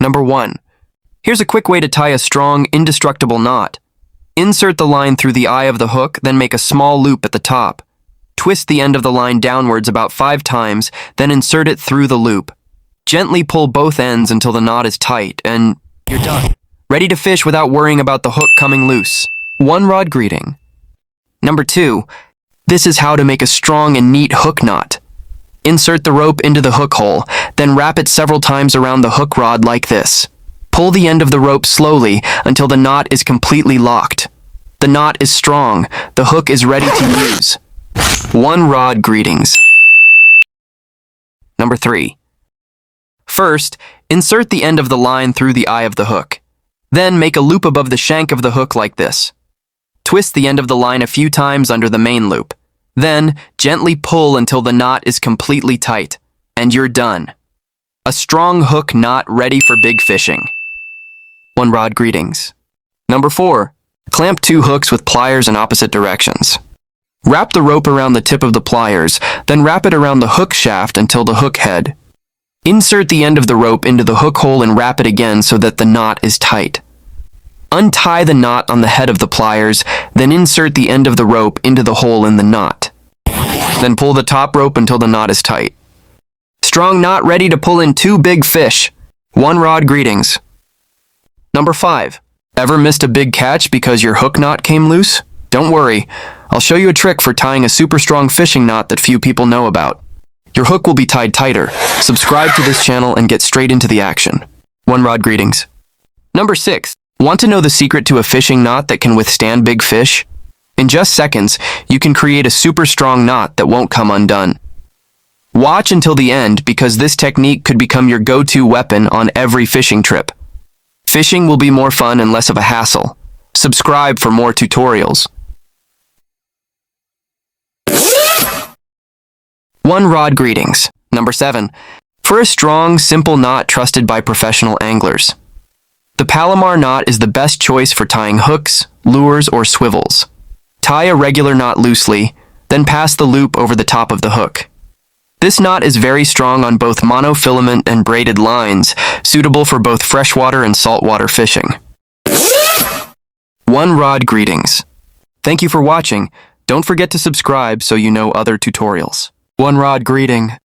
Number 1. Here's a quick way to tie a strong, indestructible knot. Insert the line through the eye of the hook, then make a small loop at the top. Twist the end of the line downwards about 5 times, then insert it through the loop. Gently pull both ends until the knot is tight, and you're done. Ready to fish without worrying about the hook coming loose. One rod greeting. Number 2. This is how to make a strong and neat hook knot. Insert the rope into the hook hole, then wrap it several times around the hook rod like this. Pull the end of the rope slowly until the knot is completely locked. The knot is strong. The hook is ready to use. One rod greetings. Number 3. First, insert the end of the line through the eye of the hook. Then make a loop above the shank of the hook like this. Twist the end of the line a few times under the main loop. Then, gently pull until the knot is completely tight, and you're done. A strong hook knot ready for big fishing. One rod greetings. Number 4. Clamp 2 hooks with pliers in opposite directions. Wrap the rope around the tip of the pliers, then wrap it around the hook shaft until the hook head. Insert the end of the rope into the hook hole and wrap it again so that the knot is tight. Untie the knot on the head of the pliers, then insert the end of the rope into the hole in the knot. Then pull the top rope until the knot is tight. Strong knot ready to pull in 2 big fish. One rod greetings. Number 5. Ever missed a big catch because your hook knot came loose? Don't worry, I'll show you a trick for tying a super strong fishing knot that few people know about. Your hook will be tied tighter. Subscribe to this channel and get straight into the action. One rod greetings. Number 6. Want to know the secret to a fishing knot that can withstand big fish? In just seconds, you can create a super strong knot that won't come undone. Watch until the end because this technique could become your go-to weapon on every fishing trip. Fishing will be more fun and less of a hassle. Subscribe for more tutorials. One rod greetings. Number 7. For a strong, simple knot trusted by professional anglers. The Palomar knot is the best choice for tying hooks, lures, or swivels. Tie a regular knot loosely, then pass the loop over the top of the hook. This knot is very strong on both monofilament and braided lines, suitable for both freshwater and saltwater fishing. One rod greetings. Thank you for watching. Don't forget to subscribe so you know other tutorials. One rod greeting.